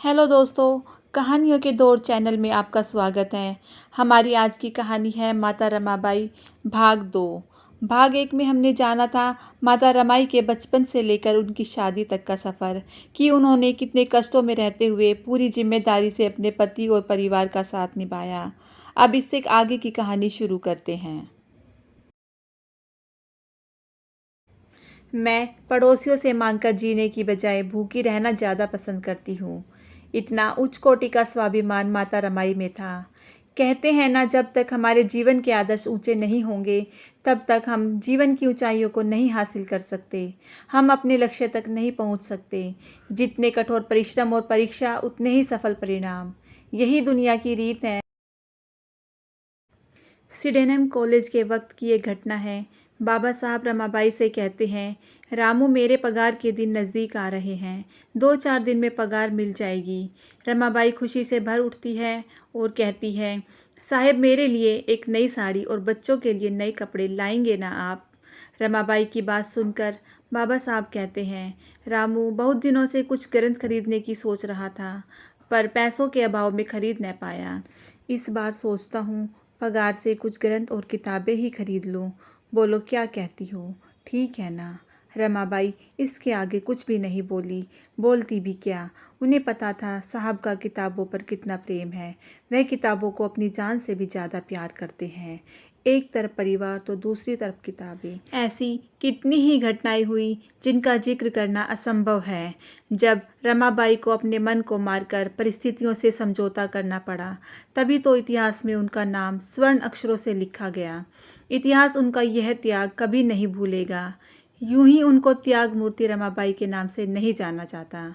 Hello दोस्तों, कहानियों के दौर चैनल में आपका स्वागत है। हमारी आज की कहानी है माता रमाबाई भाग 2। भाग 1 में हमने जाना था माता रमाई के बचपन से लेकर उनकी शादी तक का सफ़र, कि उन्होंने कितने कष्टों में रहते हुए पूरी जिम्मेदारी से अपने पति और परिवार का साथ निभाया। अब इससे आगे की कहानी शुरू करते हैं। मैं पड़ोसियों से मांगकर जीने की बजाय भूखी रहना ज़्यादा पसंद करती हूँ। इतना उच्च कोटि का स्वाभिमान माता रमाई में था। कहते हैं ना, जब तक हमारे जीवन के आदर्श ऊंचे नहीं होंगे तब तक हम जीवन की ऊंचाइयों को नहीं हासिल कर सकते। हम अपने लक्ष्य तक नहीं पहुंच सकते। जितने कठोर परिश्रम और परीक्षा उतने ही सफल परिणाम। यही दुनिया की रीत है। सिडेनम कॉलेज के वक्त की एक घटना है। बाबा साहब रमाबाई से कहते हैं, रामू, मेरे पगार के दिन नज़दीक आ रहे हैं। 2-4 दिन में पगार मिल जाएगी। रमाबाई खुशी से भर उठती है और कहती है, साहेब, मेरे लिए एक नई साड़ी और बच्चों के लिए नए कपड़े लाएंगे ना आप? रमाबाई की बात सुनकर बाबा साहब कहते हैं, रामू, बहुत दिनों से कुछ ग्रंथ खरीदने की सोच रहा था, पर पैसों के अभाव में खरीद न पाया। इस बार सोचता हूँ पगार से कुछ ग्रंथ और किताबें ही खरीद लूँ। बोलो, क्या कहती हो? ठीक है ना? रमाबाई इसके आगे कुछ भी नहीं बोली। बोलती भी क्या? उन्हें पता था साहब का किताबों पर कितना प्रेम है। वह किताबों को अपनी जान से भी ज़्यादा प्यार करते हैं। एक तरफ परिवार तो दूसरी तरफ किताबें। ऐसी कितनी ही घटनाएं हुई जिनका जिक्र करना असंभव है। जब रमाबाई को अपने मन को मारकर परिस्थितियों से समझौता करना पड़ा, तभी तो इतिहास में उनका नाम स्वर्ण अक्षरों से लिखा गया। इतिहास उनका यह त्याग कभी नहीं भूलेगा। यूं ही उनको त्याग मूर्ति रमाबाई के नाम से नहीं जाना जाता।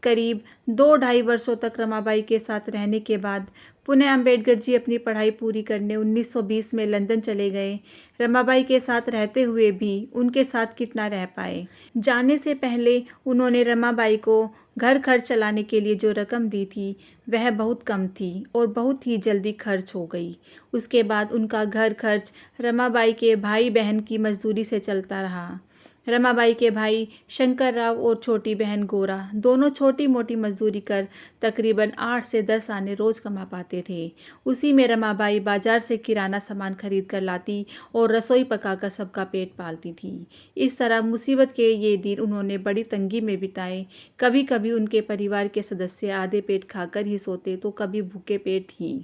करीब 2-2.5 वर्षों तक रमाबाई के साथ रहने के बाद पुनः अम्बेडकर जी अपनी पढ़ाई पूरी करने 1920 में लंदन चले गए। रमाबाई के साथ रहते हुए भी उनके साथ कितना रह पाए। जाने से पहले उन्होंने रमाबाई को घर खर्च चलाने के लिए जो रकम दी थी वह बहुत कम थी और बहुत ही जल्दी खर्च हो गई। उसके बाद उनका घर खर्च रमाबाई के भाई बहन की मजदूरी से चलता रहा। रमाबाई के भाई शंकर राव और छोटी बहन गोरा दोनों छोटी मोटी मजदूरी कर तकरीबन 8 से 10 आने रोज कमा पाते थे। उसी में रमाबाई बाजार से किराना सामान खरीद कर लाती और रसोई पकाकर सबका पेट पालती थी। इस तरह मुसीबत के ये दिन उन्होंने बड़ी तंगी में बिताए। कभी कभी उनके परिवार के सदस्य आधे पेट खाकर ही सोते तो कभी भूखे पेट ही।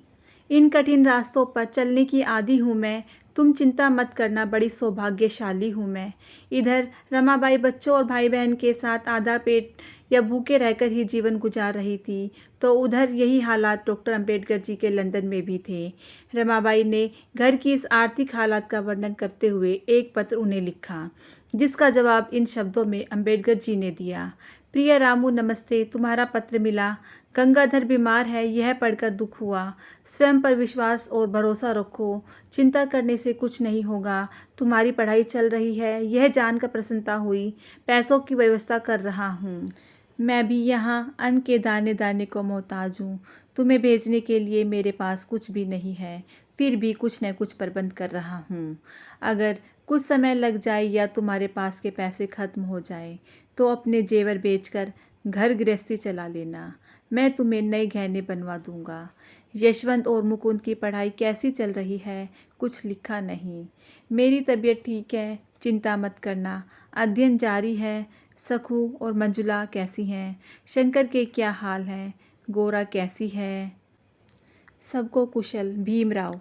इन कठिन रास्तों पर चलने की आदी हूँ मैं। तुम चिंता मत करना, बड़ी सौभाग्यशाली हूँ मैं। इधर रमाबाई बच्चों और भाई बहन के साथ आधा पेट या भूखे रहकर ही जीवन गुजार रही थी, तो उधर यही हालात डॉक्टर अंबेडकर जी के लंदन में भी थे। रमाबाई ने घर की इस आर्थिक हालात का वर्णन करते हुए एक पत्र उन्हें लिखा, जिसका जवाब इन शब्दों में अंबेडकर जी ने दिया। प्रिय रामू, नमस्ते। तुम्हारा पत्र मिला। गंगाधर बीमार है, यह पढ़कर दुख हुआ। स्वयं पर विश्वास और भरोसा रखो। चिंता करने से कुछ नहीं होगा। तुम्हारी पढ़ाई चल रही है, यह जानकर प्रसन्नता हुई। पैसों की व्यवस्था कर रहा हूँ। मैं भी यहाँ अन्न के दाने दाने को मोहताज हूँ। तुम्हें भेजने के लिए मेरे पास कुछ भी नहीं है, फिर भी कुछ न कुछ प्रबंध कर रहा हूँ। अगर कुछ समय लग जाए या तुम्हारे पास के पैसे खत्म हो जाए तो अपने जेवर बेचकर घर गृहस्थी चला लेना। मैं तुम्हें नए गहने बनवा दूंगा। यशवंत और मुकुंद की पढ़ाई कैसी चल रही है? कुछ लिखा नहीं। मेरी तबीयत ठीक है, चिंता मत करना। अध्ययन जारी है। सखू और मंजुला कैसी हैं? शंकर के क्या हाल हैं? गोरा कैसी है? सबको कुशल। भीमराव।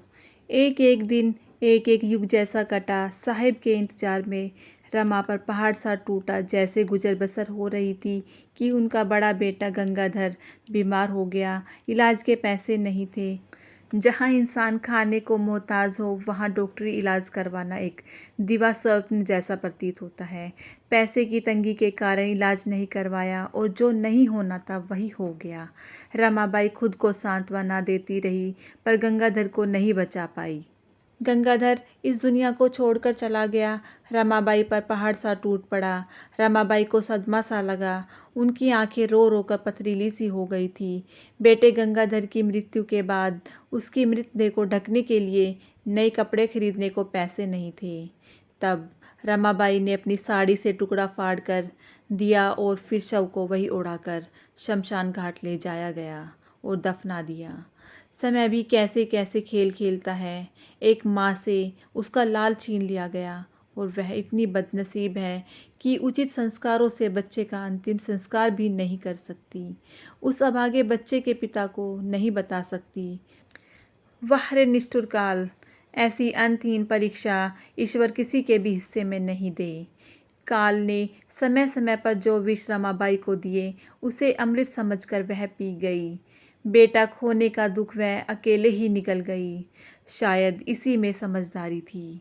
एक एक दिन एक एक युग जैसा कटा। साहिब के इंतजार में रमा पर पहाड़ सा टूटा। जैसे गुजर बसर हो रही थी कि उनका बड़ा बेटा गंगाधर बीमार हो गया। इलाज के पैसे नहीं थे। जहाँ इंसान खाने को मोहताज हो वहाँ डॉक्टरी इलाज करवाना एक दिवा स्वप्न जैसा प्रतीत होता है। पैसे की तंगी के कारण इलाज नहीं करवाया और जो नहीं होना था वही हो गया। रमाबाई खुद को सांत्वना देती रही पर गंगाधर को नहीं बचा पाई। गंगाधर इस दुनिया को छोड़कर चला गया। रमाबाई पर पहाड़ सा टूट पड़ा। रमाबाई को सदमा सा लगा। उनकी आंखें रो रो कर पथरीली सी हो गई थी। बेटे गंगाधर की मृत्यु के बाद उसकी मृतदेह को ढकने के लिए नए कपड़े खरीदने को पैसे नहीं थे। तब रमाबाई ने अपनी साड़ी से टुकड़ा फाड़ कर दिया और फिर शव को वही उड़ाकर शमशान घाट ले जाया गया और दफना दिया। समय भी कैसे कैसे खेल खेलता है। एक माँ से उसका लाल छीन लिया गया और वह इतनी बदनसीब है कि उचित संस्कारों से बच्चे का अंतिम संस्कार भी नहीं कर सकती। उस अभागे बच्चे के पिता को नहीं बता सकती। वाह रे निष्ठुर काल! ऐसी अंतहीन परीक्षा ईश्वर किसी के भी हिस्से में नहीं दे। काल ने समय समय पर जो विष रमाबाई को दिए उसे अमृत समझकर वह पी गई। बेटा खोने का दुख वह अकेले ही निगल गई। शायद इसी में समझदारी थी।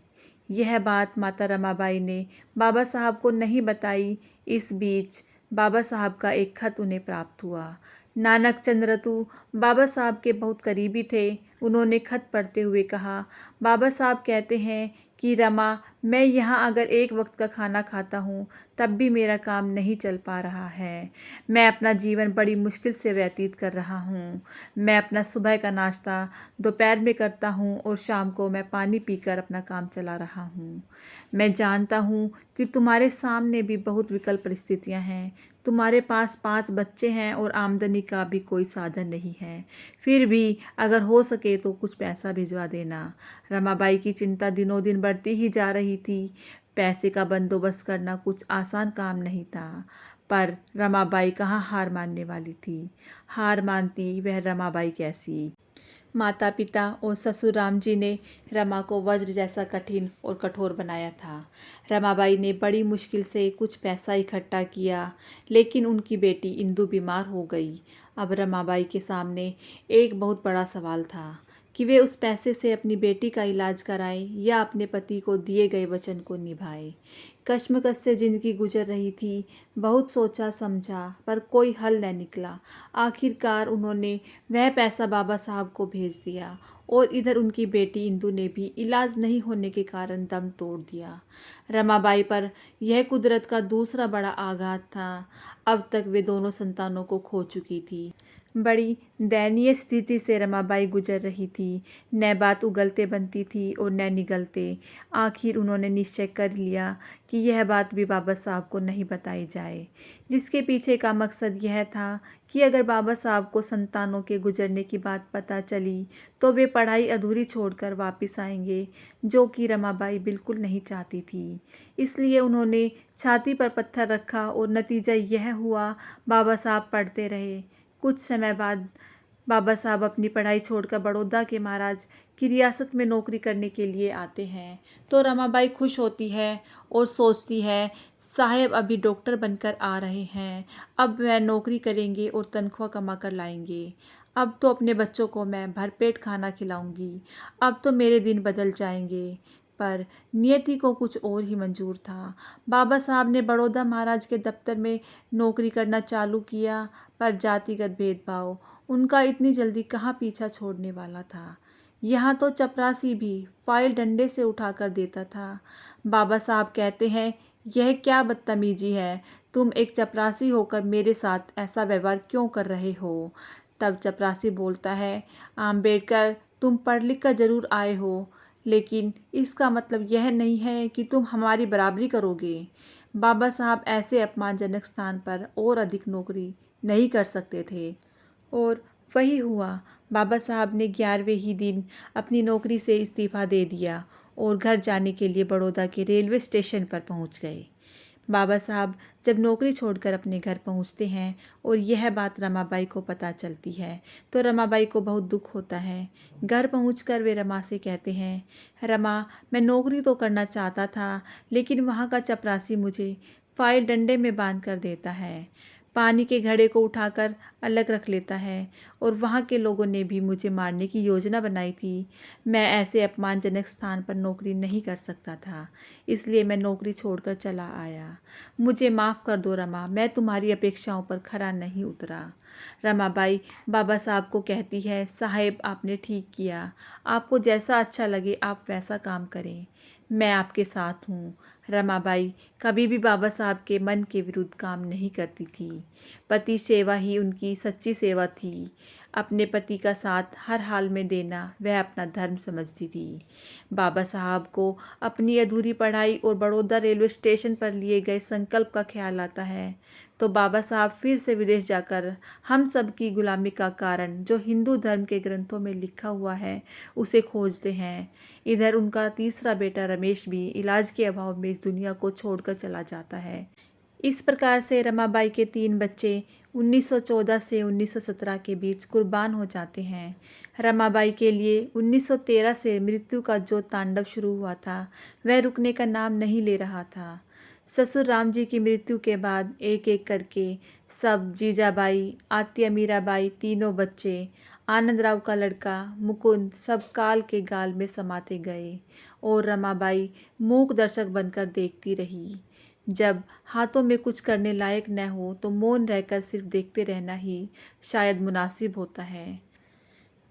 यह बात माता रमाबाई ने बाबा साहब को नहीं बताई। इस बीच बाबा साहब का एक खत उन्हें प्राप्त हुआ। नानक चंद्रतु बाबा साहब के बहुत करीबी थे। उन्होंने खत पढ़ते हुए कहा, बाबा साहब कहते हैं कि रमा, मैं यहाँ अगर एक वक्त का खाना खाता हूँ तब भी मेरा काम नहीं चल पा रहा है। मैं अपना जीवन बड़ी मुश्किल से व्यतीत कर रहा हूँ। मैं अपना सुबह का नाश्ता दोपहर में करता हूँ और शाम को मैं पानी पीकर अपना काम चला रहा हूँ। मैं जानता हूँ कि तुम्हारे सामने भी बहुत विकल परिस्थितियाँ हैं। तुम्हारे पास 5 बच्चे हैं और आमदनी का भी कोई साधन नहीं है। फिर भी अगर हो सके तो कुछ पैसा भिजवा देना। रमाबाई की चिंता दिनों दिन बढ़ती ही जा रही थी। पैसे का बंदोबस्त करना कुछ आसान काम नहीं था, पर रमाबाई कहाँ हार मानने वाली थी। हार मानती वह रमाबाई कैसी। माता पिता और ससुर राम जी ने रमा को वज्र जैसा कठिन और कठोर बनाया था। रमाबाई ने बड़ी मुश्किल से कुछ पैसा इकट्ठा किया, लेकिन उनकी बेटी इंदु बीमार हो गई। अब रमाबाई के सामने एक बहुत बड़ा सवाल था कि वे उस पैसे से अपनी बेटी का इलाज कराएं या अपने पति को दिए गए वचन को निभाएं। कश्मकश से जिंदगी गुजर रही थी। बहुत सोचा समझा पर कोई हल न निकला। आखिरकार उन्होंने वह पैसा बाबा साहब को भेज दिया और इधर उनकी बेटी इंदु ने भी इलाज नहीं होने के कारण दम तोड़ दिया। रमाबाई पर यह कुदरत का दूसरा बड़ा आघात था। अब तक वे दोनों संतानों को खो चुकी थी। बड़ी दयनीय स्थिति से रमाबाई गुजर रही थी। न बात उगलते बनती थी और न निगलते। आखिर उन्होंने निश्चय कर लिया कि यह बात भी बाबा साहब को नहीं बताई जाए, जिसके पीछे का मकसद यह था कि अगर बाबा साहब को संतानों के गुजरने की बात पता चली तो वे पढ़ाई अधूरी छोड़कर वापस आएंगे, जो कि रमाबाई बिल्कुल नहीं चाहती थी। इसलिए उन्होंने छाती पर पत्थर रखा और नतीजा यह हुआ, बाबा साहब पढ़ते रहे। कुछ समय बाद बाबा साहब अपनी पढ़ाई छोड़कर बड़ौदा के महाराज की रियासत में नौकरी करने के लिए आते हैं तो रमाबाई खुश होती है और सोचती है, साहब अभी डॉक्टर बनकर आ रहे हैं, अब वह नौकरी करेंगे और तनख्वाह कमा कर लाएंगे। अब तो अपने बच्चों को मैं भरपेट खाना खिलाऊंगी। अब तो मेरे दिन बदल जाएंगे। पर नियति को कुछ और ही मंजूर था। बाबा साहब ने बड़ौदा महाराज के दफ्तर में नौकरी करना चालू किया, पर जातिगत भेदभाव उनका इतनी जल्दी कहाँ पीछा छोड़ने वाला था। यहाँ तो चपरासी भी फाइल डंडे से उठाकर देता था। बाबा साहब कहते हैं, यह क्या बदतमीजी है, तुम एक चपरासी होकर मेरे साथ ऐसा व्यवहार क्यों कर रहे हो। तब चपरासी बोलता है, आम्बेडकर, तुम पढ़ लिख कर जरूर आए हो, लेकिन इसका मतलब यह नहीं है कि तुम हमारी बराबरी करोगे। बाबा साहब ऐसे अपमानजनक स्थान पर और अधिक नौकरी नहीं कर सकते थे और वही हुआ। बाबा साहब ने 11वें ही दिन अपनी नौकरी से इस्तीफा दे दिया और घर जाने के लिए बड़ौदा के रेलवे स्टेशन पर पहुंच गए। बाबा साहब जब नौकरी छोड़कर अपने घर पहुंचते हैं और यह बात रमाबाई को पता चलती है तो रमाबाई को बहुत दुख होता है। घर पहुंचकर वे रमा से कहते हैं, रमा, मैं नौकरी तो करना चाहता था, लेकिन वहाँ का चपरासी मुझे फाइल डंडे में बांध कर देता है, पानी के घड़े को उठाकर अलग रख लेता है और वहाँ के लोगों ने भी मुझे मारने की योजना बनाई थी। मैं ऐसे अपमानजनक स्थान पर नौकरी नहीं कर सकता था, इसलिए मैं नौकरी छोड़कर चला आया। मुझे माफ़ कर दो रमा, मैं तुम्हारी अपेक्षाओं पर खरा नहीं उतरा। रमाबाई बाबा साहब को कहती है, साहेब आपने ठीक किया, आपको जैसा अच्छा लगे आप वैसा काम करें। मैं आपके साथ हूँ। रमाबाई कभी भी बाबा साहब के मन के विरुद्ध काम नहीं करती थी। पति सेवा ही उनकी सच्ची सेवा थी। अपने पति का साथ हर हाल में देना वह अपना धर्म समझती थी। बाबा साहब को अपनी अधूरी पढ़ाई और बड़ौदा रेलवे स्टेशन पर लिए गए संकल्प का ख्याल आता है तो बाबा साहब फिर से विदेश जाकर हम सब की गुलामी का कारण जो हिंदू धर्म के ग्रंथों में लिखा हुआ है उसे खोजते हैं। इधर उनका तीसरा बेटा रमेश भी इलाज के अभाव में इस दुनिया को छोड़कर चला जाता है। इस प्रकार से रमाबाई के 3 बच्चे 1914 से 1917 के बीच कुर्बान हो जाते हैं। रमाबाई के लिए 1913 से मृत्यु का जो तांडव शुरू हुआ था वह रुकने का नाम नहीं ले रहा था। ससुर राम जी की मृत्यु के बाद एक एक करके सब जीजाबाई, आत्या मीराबाई, तीनों बच्चे, आनंदराव का लड़का मुकुंद सब काल के गाल में समाते गए और रमाबाई मूक दर्शक बनकर देखती रही। जब हाथों में कुछ करने लायक न हो तो मौन रहकर सिर्फ देखते रहना ही शायद मुनासिब होता है।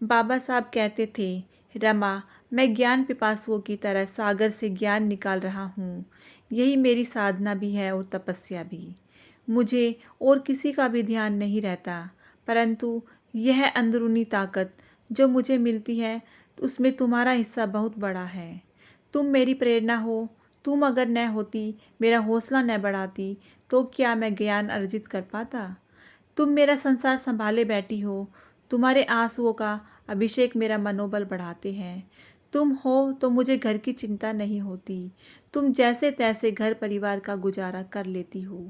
बाबा साहब कहते थे, रमा, मैं ज्ञान पिपासुओं की तरह सागर से ज्ञान निकाल रहा हूँ। यही मेरी साधना भी है और तपस्या भी। मुझे और किसी का भी ध्यान नहीं रहता, परंतु यह अंदरूनी ताकत जो मुझे मिलती है उसमें तुम्हारा हिस्सा बहुत बड़ा है। तुम मेरी प्रेरणा हो। तुम अगर न होती, मेरा हौसला न बढ़ाती तो क्या मैं ज्ञान अर्जित कर पाता। तुम मेरा संसार संभाले बैठी हो। तुम्हारे आंसुओं का अभिषेक मेरा मनोबल बढ़ाते हैं। तुम हो तो मुझे घर की चिंता नहीं होती। तुम जैसे तैसे घर परिवार का गुजारा कर लेती हो।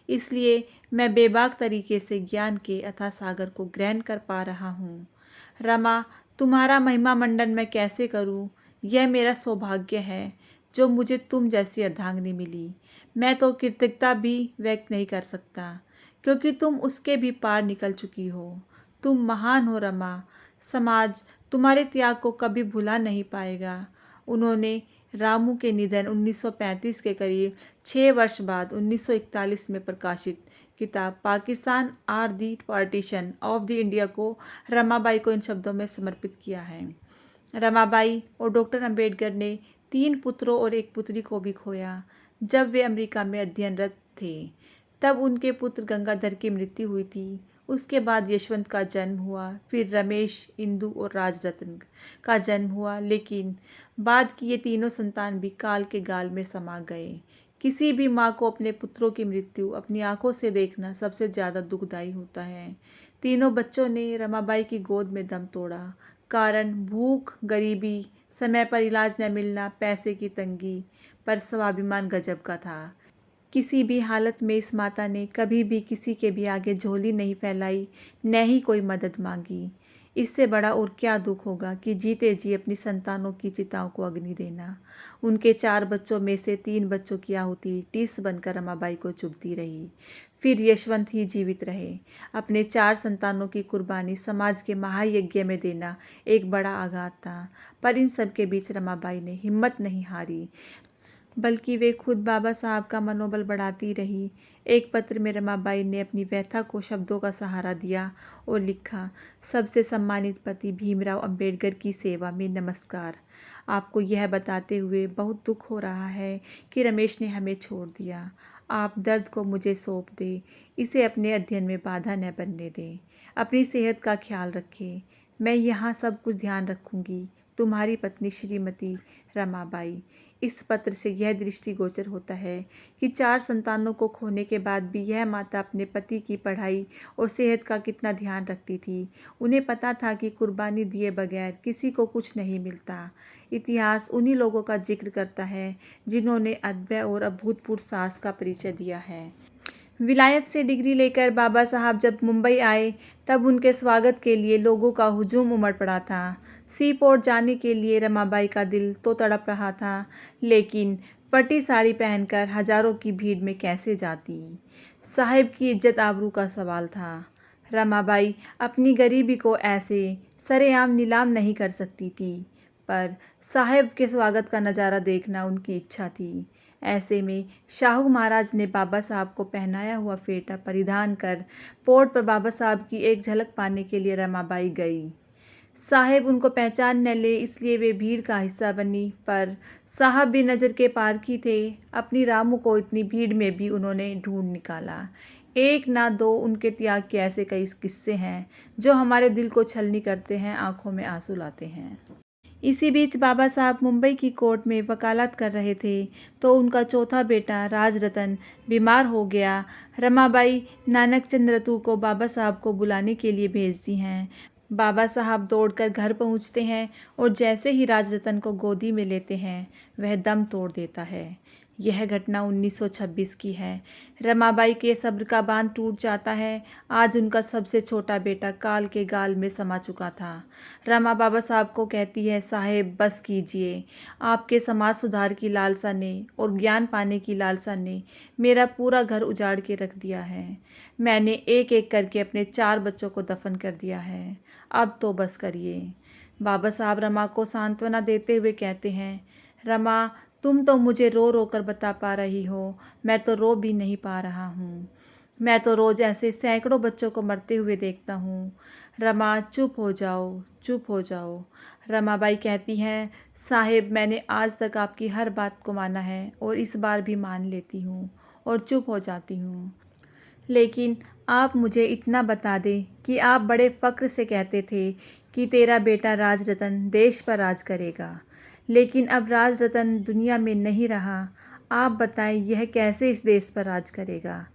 इसलिए मैं बेबाक तरीके से ज्ञान के अथाह सागर को ग्रहण कर पा रहा हूँ। रमा, तुम्हारा महिमा मंडन मैं कैसे करूँ। यह मेरा सौभाग्य है जो मुझे तुम जैसी अर्धांगिनी मिली। मैं तो कृतज्ञता भी व्यक्त नहीं कर सकता क्योंकि तुम उसके भी पार निकल चुकी हो। तुम महान हो रमा। समाज तुम्हारे त्याग को कभी भुला नहीं पाएगा। उन्होंने रामू के निधन 1935 के करीब 6 वर्ष बाद 1941 में प्रकाशित किताब Pakistan or the partition of the India को रमाबाई को इन शब्दों में समर्पित किया है। रमाबाई और डॉक्टर अंबेडकर ने 3 पुत्रों और 1 पुत्री को भी खोया जब वे अमेरिका में अध्ययनरत थे। तब उनके पुत्र गंगाधर की मृत्यु हुई थी। उसके बाद यशवंत का जन्म हुआ, फिर रमेश, इंदु और राजरत्न का जन्म हुआ, लेकिन बाद की ये तीनों संतान भी काल के गाल में समा गए। किसी भी माँ को अपने पुत्रों की मृत्यु अपनी आंखों से देखना सबसे ज़्यादा दुखदाई होता है। तीनों बच्चों ने रमाबाई की गोद में दम तोड़ा। कारण भूख, गरीबी, समय पर इलाज न मिलना, पैसे की तंगी, पर स्वाभिमान गजब का था। किसी भी हालत में इस माता ने कभी भी किसी के भी आगे झोली नहीं फैलाई, न ही कोई मदद मांगी। इससे बड़ा और क्या दुख होगा कि जीते जी अपनी संतानों की चिताओं को अग्नि देना। उनके 4 बच्चों में से 3 बच्चों की आहुति टीस बनकर रमाबाई को चुभती रही। फिर यशवंत ही जीवित रहे। अपने 4 संतानों की कुर्बानी समाज के महायज्ञ में देना एक बड़ा आघात था, पर इन सब के बीच रमाबाई ने हिम्मत नहीं हारी, बल्कि वे खुद बाबा साहब का मनोबल बढ़ाती रही। एक पत्र में रमाबाई ने अपनी व्यथा को शब्दों का सहारा दिया और लिखा, सबसे सम्मानित पति भीमराव अंबेडकर की सेवा में नमस्कार। आपको यह बताते हुए बहुत दुख हो रहा है कि रमेश ने हमें छोड़ दिया। आप दर्द को मुझे सौंप दें, इसे अपने अध्ययन में बाधा न बनने दें। अपनी सेहत का ख्याल रखें। मैं यहाँ सब कुछ ध्यान रखूँगी। तुम्हारी पत्नी श्रीमती रमाबाई। इस पत्र से यह दृष्टिगोचर होता है कि 4 संतानों को खोने के बाद भी यह माता अपने पति की पढ़ाई और सेहत का कितना ध्यान रखती थी। उन्हें पता था कि कुर्बानी दिए बगैर किसी को कुछ नहीं मिलता। इतिहास उन्हीं लोगों का जिक्र करता है जिन्होंने अद्भुत और अभूतपूर्व साहस का परिचय दिया है। विलायत से डिग्री लेकर बाबा साहब जब मुंबई आए तब उनके स्वागत के लिए लोगों का हुजूम उमड़ पड़ा था। सी पोर्ट जाने के लिए रमाबाई का दिल तो तड़प रहा था, लेकिन फटी साड़ी पहनकर हजारों की भीड़ में कैसे जाती। साहिब की इज्जत आबरू का सवाल था। रमाबाई अपनी गरीबी को ऐसे सरेआम नीलाम नहीं कर सकती थी, पर साहिब के स्वागत का नज़ारा देखना उनकी इच्छा थी। ऐसे में शाहू महाराज ने बाबा साहब को पहनाया हुआ फेटा परिधान कर पोर्ट पर बाबा साहब की एक झलक पाने के लिए रमाबाई गई। साहेब उनको पहचान न ले इसलिए वे भीड़ का हिस्सा बनी, पर साहब भी नज़र के पार की थे। अपनी रामू को इतनी भीड़ में भी उन्होंने ढूंढ निकाला। एक ना दो उनके त्याग के ऐसे कई किस्से हैं जो हमारे दिल को छलनी करते हैं, आंखों में आंसू लाते हैं। इसी बीच बाबा साहब मुंबई की कोर्ट में वकालत कर रहे थे तो उनका चौथा बेटा राजरतन बीमार हो गया। रमाबाई नानक चंद रतू को बाबा साहब को बुलाने के लिए भेजती हैं। बाबा साहब दौड़कर घर पहुंचते हैं और जैसे ही राजरतन को गोदी में लेते हैं वह दम तोड़ देता है। यह घटना 1926 की है। रमाबाई के सब्र का बांध टूट जाता है। आज उनका सबसे छोटा बेटा काल के गाल में समा चुका था। रमा बाबा साहब को कहती है, साहेब बस कीजिए। आपके समाज सुधार की लालसा ने और ज्ञान पाने की लालसा ने मेरा पूरा घर उजाड़ के रख दिया है। मैंने एक एक करके अपने 4 बच्चों को दफन कर दिया है। अब तो बस करिए। बाबा साहब रमा को सांत्वना देते हुए कहते हैं, रमा तुम तो मुझे रो रो कर बता पा रही हो, मैं तो रो भी नहीं पा रहा हूँ। मैं तो रोज़ ऐसे सैकड़ों बच्चों को मरते हुए देखता हूँ। रमा चुप हो जाओ, चुप हो जाओ। रमाबाई कहती हैं, साहेब मैंने आज तक आपकी हर बात को माना है और इस बार भी मान लेती हूँ और चुप हो जाती हूँ। लेकिन आप मुझे इतना बता दें कि आप बड़े फ़क्र से कहते थे कि तेरा बेटा राजरतन देश पर राज करेगा, लेकिन अब राजरतन दुनिया में नहीं रहा। आप बताएं यह कैसे इस देश पर राज करेगा।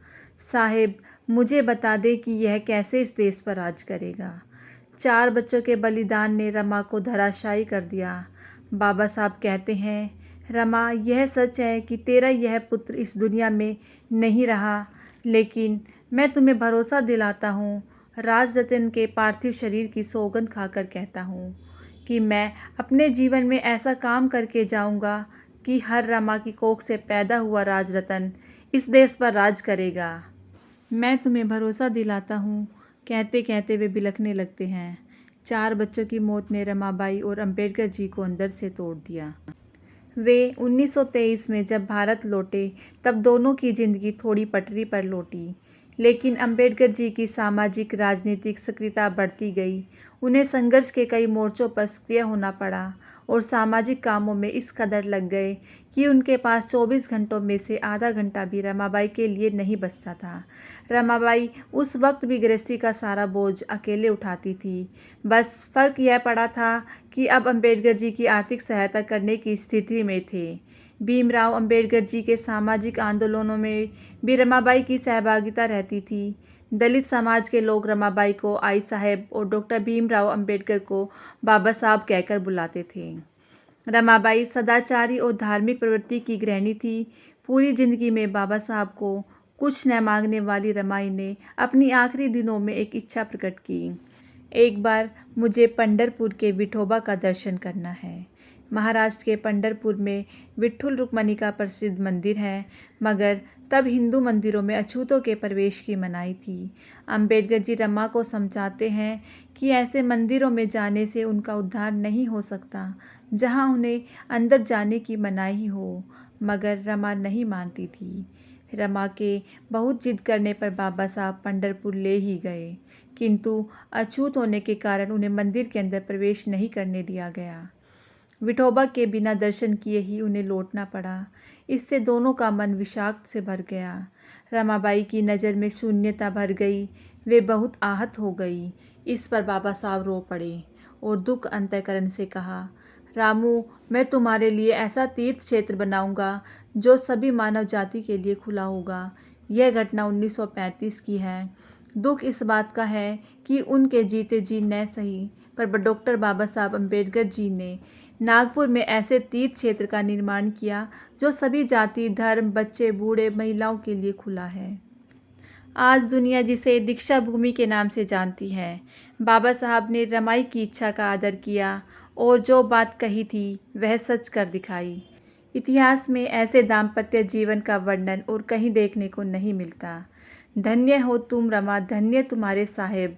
साहेब मुझे बता दें कि यह कैसे इस देश पर राज करेगा। 4 बच्चों के बलिदान ने रमा को धराशायी कर दिया। बाबा साहब कहते हैं, रमा यह सच है कि तेरा यह पुत्र इस दुनिया में नहीं रहा, लेकिन मैं तुम्हें भरोसा दिलाता हूँ, राजरतन के पार्थिव शरीर की सौगंध खाकर कहता हूँ कि मैं अपने जीवन में ऐसा काम करके जाऊँगा कि हर रमा की कोख से पैदा हुआ राजरतन इस देश पर राज करेगा। मैं तुम्हें भरोसा दिलाता हूँ। कहते कहते वे बिलखने लगते हैं। 4 बच्चों की मौत ने रमाबाई और अंबेडकर जी को अंदर से तोड़ दिया। वे 1923 में जब भारत लौटे तब दोनों की जिंदगी थोड़ी पटरी पर लौटी, लेकिन अंबेडकर जी की सामाजिक राजनीतिक सक्रियता बढ़ती गई। उन्हें संघर्ष के कई मोर्चों पर सक्रिय होना पड़ा और सामाजिक कामों में इस कदर लग गए कि उनके पास 24 घंटों में से आधा घंटा भी रमाबाई के लिए नहीं बचता था। रमाबाई उस वक्त भी गृहस्थी का सारा बोझ अकेले उठाती थी। बस फ़र्क यह पड़ा था कि अब अंबेडकर जी की आर्थिक सहायता करने की स्थिति में थे। भीमराव अंबेडकर जी के सामाजिक आंदोलनों में भी रमाबाई की सहभागिता रहती थी। दलित समाज के लोग रमाबाई को आई साहेब और डॉक्टर भीमराव अंबेडकर को बाबा साहब कहकर बुलाते थे। रमाबाई सदाचारी और धार्मिक प्रवृत्ति की गृहिणी थी। पूरी जिंदगी में बाबा साहब को कुछ न मांगने वाली रमाई ने अपनी आखिरी दिनों में एक इच्छा प्रकट की। एक बार मुझे पंढरपुर के विठोबा का दर्शन करना है। महाराष्ट्र के पंढरपुर में विट्ठल रुक्मिणी का प्रसिद्ध मंदिर है, मगर तब हिंदू मंदिरों में अछूतों के प्रवेश की मनाही थी। अंबेडकर जी रमा को समझाते हैं कि ऐसे मंदिरों में जाने से उनका उद्धार नहीं हो सकता जहां उन्हें अंदर जाने की मनाही हो, मगर रमा नहीं मानती थी। रमा के बहुत जिद करने पर बाबा साहब पंढरपुर ले ही गए, किंतु अछूत होने के कारण उन्हें मंदिर के अंदर प्रवेश नहीं करने दिया गया। विठोबा के बिना दर्शन किए ही उन्हें लौटना पड़ा। इससे दोनों का मन विषाक्त से भर गया। रमाबाई की नज़र में शून्यता भर गई। वे बहुत आहत हो गई। इस पर बाबा साहब रो पड़े और दुख अंतःकरण से कहा, रामू मैं तुम्हारे लिए ऐसा तीर्थ क्षेत्र बनाऊंगा जो सभी मानव जाति के लिए खुला होगा। यह घटना 1935 की है। दुख इस बात का है कि उनके जीते जी न सही पर डॉक्टर बाबा साहब अम्बेडकर जी ने नागपुर में ऐसे तीर्थ क्षेत्र का निर्माण किया जो सभी जाति धर्म बच्चे बूढ़े महिलाओं के लिए खुला है। आज दुनिया जिसे दीक्षा भूमि के नाम से जानती है। बाबा साहब ने रमाई की इच्छा का आदर किया और जो बात कही थी वह सच कर दिखाई। इतिहास में ऐसे दाम्पत्य जीवन का वर्णन और कहीं देखने को नहीं मिलता। धन्य हो तुम रमा, धन्य तुम्हारे साहेब।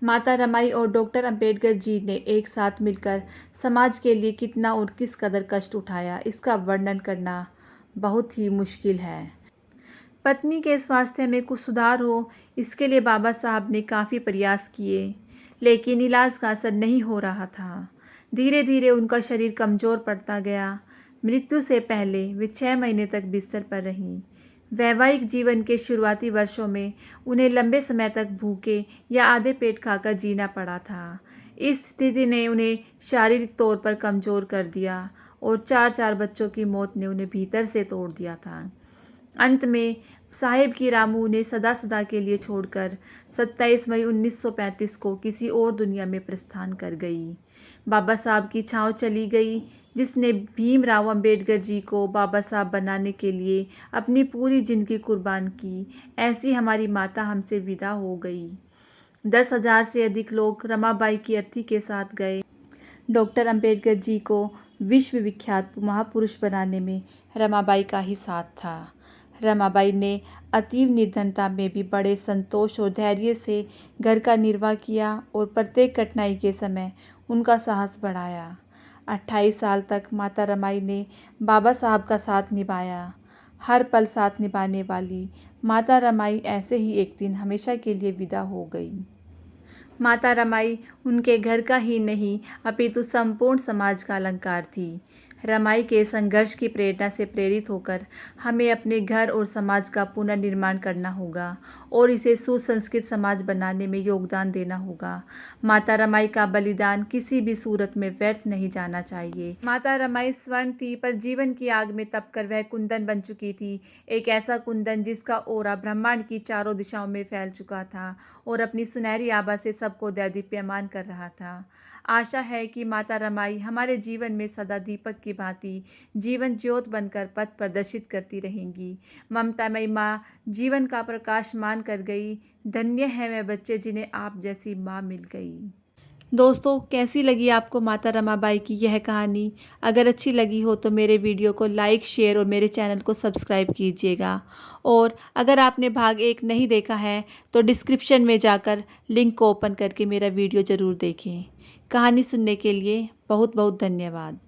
माता रमाई और डॉक्टर अंबेडकर जी ने एक साथ मिलकर समाज के लिए कितना और किस कदर कष्ट उठाया, इसका वर्णन करना बहुत ही मुश्किल है। पत्नी के स्वास्थ्य में कुछ सुधार हो, इसके लिए बाबा साहब ने काफ़ी प्रयास किए, लेकिन इलाज का असर नहीं हो रहा था। धीरे धीरे उनका शरीर कमज़ोर पड़ता गया। मृत्यु से पहले वे 6 महीने तक बिस्तर पर रहीं। वैवाहिक जीवन के शुरुआती वर्षों में उन्हें लंबे समय तक भूखे या आधे पेट खाकर जीना पड़ा था। इस स्थिति ने उन्हें शारीरिक तौर पर कमज़ोर कर दिया और 4-4 बच्चों की मौत ने उन्हें भीतर से तोड़ दिया था। अंत में साहिब की रामू ने सदा सदा के लिए छोड़कर 27 मई 1935 को किसी और दुनिया में प्रस्थान कर गई। बाबा साहब की छाँव चली गई, जिसने भीमराव अंबेडकर जी को बाबा साहब बनाने के लिए अपनी पूरी जिंदगी कुर्बान की। ऐसी हमारी माता हमसे विदा हो गई। 10,000 से अधिक लोग रमाबाई की अर्थी के साथ गए। डॉक्टर अंबेडकर जी को विश्वविख्यात महापुरुष बनाने में रमाबाई का ही साथ था। रमाबाई ने अतीव निर्धनता में भी बड़े संतोष और धैर्य से घर का निर्वाह किया और प्रत्येक कठिनाई के समय उनका साहस बढ़ाया। 28 साल तक माता रमाई ने बाबा साहब का साथ निभाया। हर पल साथ निभाने वाली माता रमाई ऐसे ही एक दिन हमेशा के लिए विदा हो गई। माता रमाई उनके घर का ही नहीं अपितु संपूर्ण समाज का अलंकार थी। रमाई के संघर्ष की प्रेरणा से प्रेरित होकर हमें अपने घर और समाज का पुनर्निर्माण करना होगा और इसे सुसंस्कृत समाज बनाने में योगदान देना होगा। माता रमाई का बलिदान किसी भी सूरत में व्यर्थ नहीं जाना चाहिए। माता रमाई स्वर्ण थी, पर जीवन की आग में तपकर वह कुंदन बन चुकी थी। एक ऐसा कुंदन जिसका ओरा ब्रह्मांड की चारों दिशाओं में फैल चुका था और अपनी सुनहरी आभा से सबको दैदीप्यमान कर रहा था। आशा है कि माता रमाई हमारे जीवन में सदा दीपक की भांति जीवन ज्योत बनकर पथ प्रदर्शित करती रहेंगी। ममतामयी माँ जीवन का प्रकाश मान कर गई। धन्य है वह बच्चे जिन्हें आप जैसी माँ मिल गई। दोस्तों, कैसी लगी आपको माता रमाबाई की यह कहानी? अगर अच्छी लगी हो तो मेरे वीडियो को लाइक, शेयर और मेरे चैनल को सब्सक्राइब कीजिएगा। और अगर आपने भाग 1 नहीं देखा है तो डिस्क्रिप्शन में जाकर लिंक को ओपन करके मेरा वीडियो ज़रूर देखें। कहानी सुनने के लिए बहुत बहुत धन्यवाद।